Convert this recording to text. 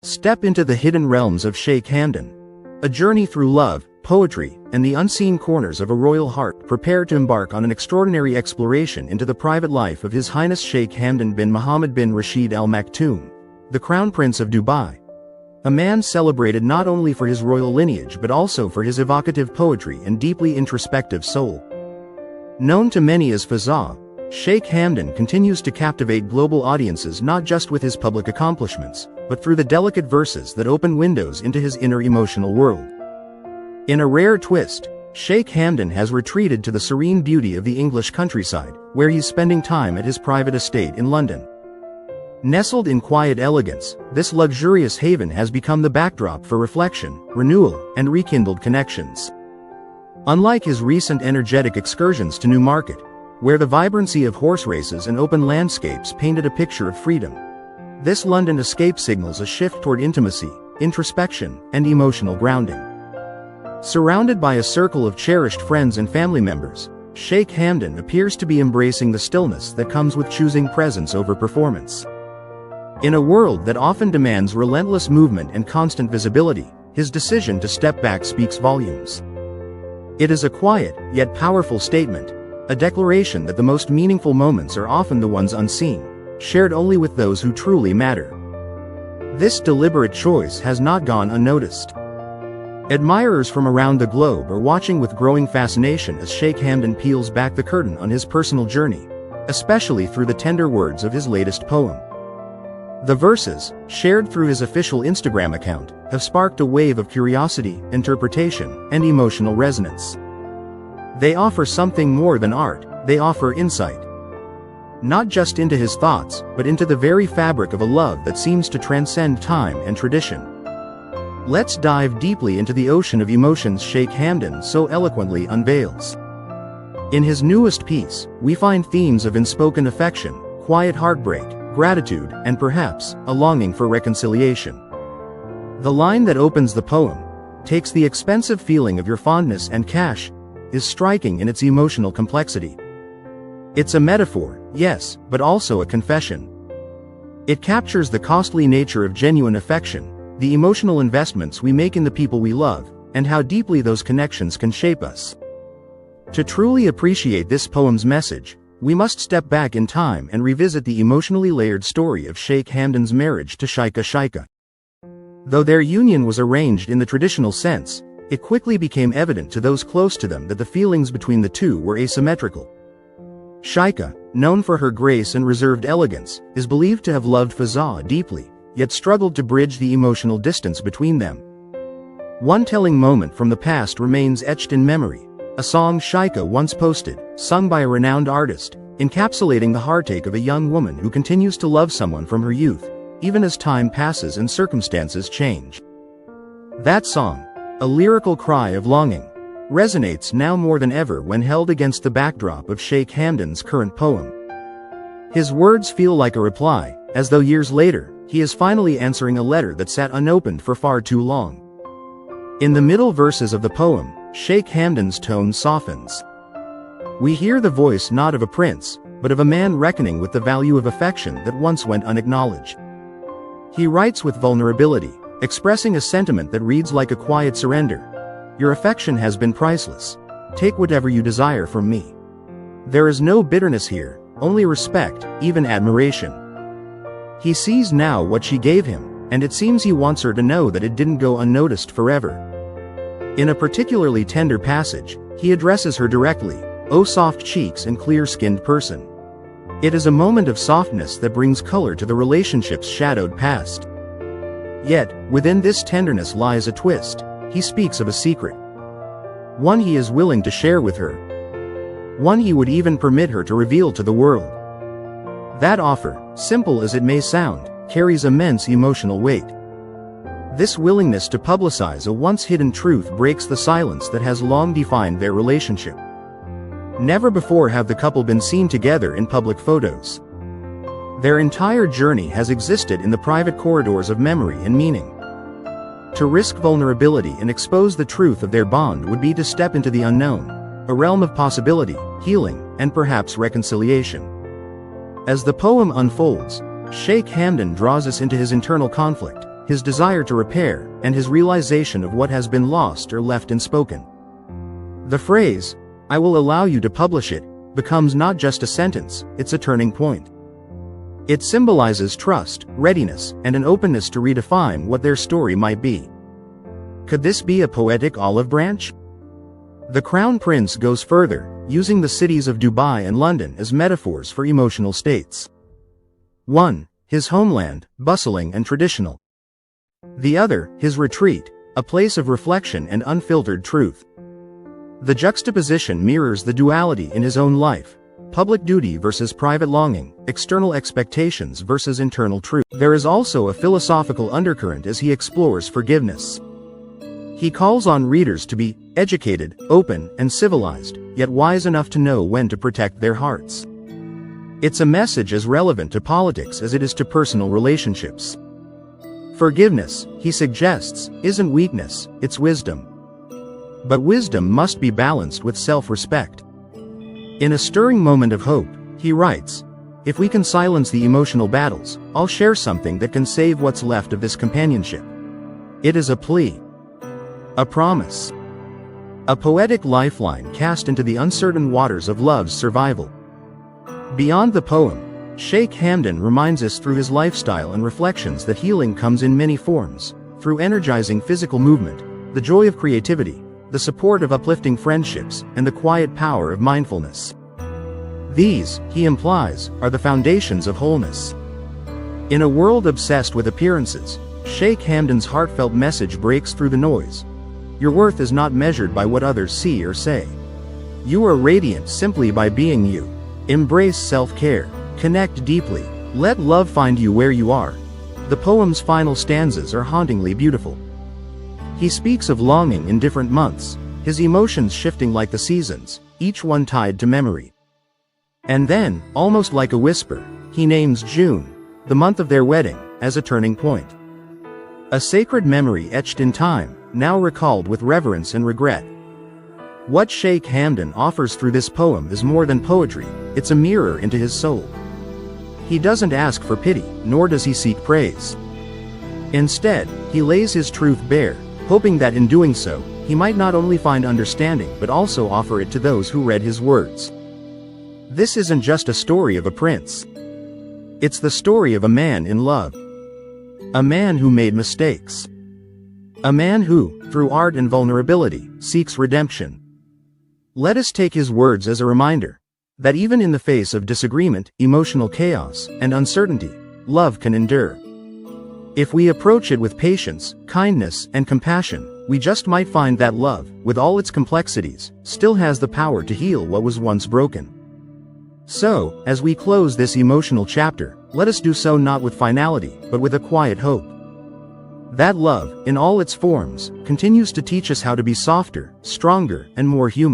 Step into the hidden realms of Sheikh Hamdan. A journey through love, poetry, and the unseen corners of a royal heart. Prepare to embark on an extraordinary exploration into the private life of His Highness Sheikh Hamdan bin Mohammed bin Rashid Al Maktoum, the Crown Prince of Dubai. A man celebrated not only for his royal lineage but also for his evocative poetry and deeply introspective soul. Known to many as FAZZA, Sheikh Hamdan continues to captivate global audiences not just with his public accomplishments, but through the delicate verses that open windows into his inner emotional world. In a rare twist, Sheikh Hamdan has retreated to the serene beauty of the English countryside, where he's spending time at his private estate in London. Nestled in quiet elegance, this luxurious haven has become the backdrop for reflection, renewal, and rekindled connections. Unlike his recent energetic excursions to Newmarket, where the vibrancy of horse races and open landscapes painted a picture of freedom, this London escape signals a shift toward intimacy, introspection, and emotional grounding. Surrounded by a circle of cherished friends and family members, Sheikh Hamdan appears to be embracing the stillness that comes with choosing presence over performance. In a world that often demands relentless movement and constant visibility, his decision to step back speaks volumes. It is a quiet, yet powerful statement, a declaration that the most meaningful moments are often the ones unseen, shared only with those who truly matter. This deliberate choice has not gone unnoticed. Admirers from around the globe are watching with growing fascination as Sheikh Hamdan peels back the curtain on his personal journey, especially through the tender words of his latest poem. The verses, shared through his official Instagram account, have sparked a wave of curiosity, interpretation, and emotional resonance. They offer something more than art, they offer insight. Not just into his thoughts, but into the very fabric of a love that seems to transcend time and tradition. Let's dive deeply into the ocean of emotions Sheikh Hamdan so eloquently unveils. In his newest piece, we find themes of unspoken affection, quiet heartbreak, gratitude, and perhaps, a longing for reconciliation. The line that opens the poem, "Takes the expensive feeling of your fondness and cash," is striking in its emotional complexity. It's a metaphor, yes, but also a confession. It captures the costly nature of genuine affection, the emotional investments we make in the people we love, and how deeply those connections can shape us. To truly appreciate this poem's message, we must step back in time and revisit the emotionally layered story of Sheikh Hamdan's marriage to Sheikha. Though their union was arranged in the traditional sense, it quickly became evident to those close to them that the feelings between the two were asymmetrical. Sheikha, known for her grace and reserved elegance, is believed to have loved FAZZA deeply, yet struggled to bridge the emotional distance between them. One telling moment from the past remains etched in memory, a song Sheikha once posted, sung by a renowned artist, encapsulating the heartache of a young woman who continues to love someone from her youth, even as time passes and circumstances change. That song, a lyrical cry of longing, resonates now more than ever when held against the backdrop of Sheikh Hamdan's current poem. His words feel like a reply, as though years later, he is finally answering a letter that sat unopened for far too long. In the middle verses of the poem, Sheikh Hamdan's tone softens. We hear the voice not of a prince, but of a man reckoning with the value of affection that once went unacknowledged. He writes with vulnerability, expressing a sentiment that reads like a quiet surrender. Your affection has been priceless. Take whatever you desire from me. There is no bitterness here, only respect, even admiration. He sees now what she gave him, and it seems he wants her to know that it didn't go unnoticed forever. In a particularly tender passage, he addresses her directly, "O soft cheeks and clear-skinned person." It is a moment of softness that brings color to the relationship's shadowed past. Yet, within this tenderness lies a twist. He speaks of a secret. One he is willing to share with her. One he would even permit her to reveal to the world. That offer, simple as it may sound, carries immense emotional weight. This willingness to publicize a once-hidden truth breaks the silence that has long defined their relationship. Never before have the couple been seen together in public photos. Their entire journey has existed in the private corridors of memory and meaning. To risk vulnerability and expose the truth of their bond would be to step into the unknown, a realm of possibility, healing, and perhaps reconciliation. As the poem unfolds, Sheikh Hamdan draws us into his internal conflict, his desire to repair, and his realization of what has been lost or left unspoken. The phrase, "I will allow you to publish it," becomes not just a sentence, it's a turning point. It symbolizes trust, readiness, and an openness to redefine what their story might be. Could this be a poetic olive branch? The Crown Prince goes further, using the cities of Dubai and London as metaphors for emotional states. 1. His homeland, bustling and traditional. The other, his retreat, a place of reflection and unfiltered truth. The juxtaposition mirrors the duality in his own life: public duty versus private longing, external expectations versus internal truth. There is also a philosophical undercurrent as he explores forgiveness. He calls on readers to be educated, open, and civilized, yet wise enough to know when to protect their hearts. It's a message as relevant to politics as it is to personal relationships. Forgiveness, he suggests, isn't weakness, it's wisdom. But wisdom must be balanced with self-respect. In a stirring moment of hope, he writes, "If we can silence the emotional battles, I'll share something that can save what's left of this companionship." It is a plea. A promise. A poetic lifeline cast into the uncertain waters of love's survival. Beyond the poem, Sheikh Hamdan reminds us through his lifestyle and reflections that healing comes in many forms: through energizing physical movement, the joy of creativity, the support of uplifting friendships, and the quiet power of mindfulness. These, he implies, are the foundations of wholeness. In a world obsessed with appearances, Sheikh Hamdan's heartfelt message breaks through the noise. Your worth is not measured by what others see or say. You are radiant simply by being you. Embrace self-care. Connect deeply. Let love find you where you are. The poem's final stanzas are hauntingly beautiful. He speaks of longing in different months, his emotions shifting like the seasons, each one tied to memory. And then, almost like a whisper, he names June, the month of their wedding, as a turning point. A sacred memory etched in time, now recalled with reverence and regret. What Sheikh Hamdan offers through this poem is more than poetry, it's a mirror into his soul. He doesn't ask for pity, nor does he seek praise. Instead, he lays his truth bare, hoping that in doing so, he might not only find understanding but also offer it to those who read his words. This isn't just a story of a prince. It's the story of a man in love. A man who made mistakes. A man who, through art and vulnerability, seeks redemption. Let us take his words as a reminder that even in the face of disagreement, emotional chaos, and uncertainty, love can endure. If we approach it with patience, kindness, and compassion, we just might find that love, with all its complexities, still has the power to heal what was once broken. So, as we close this emotional chapter, let us do so not with finality, but with a quiet hope. That love, in all its forms, continues to teach us how to be softer, stronger, and more human.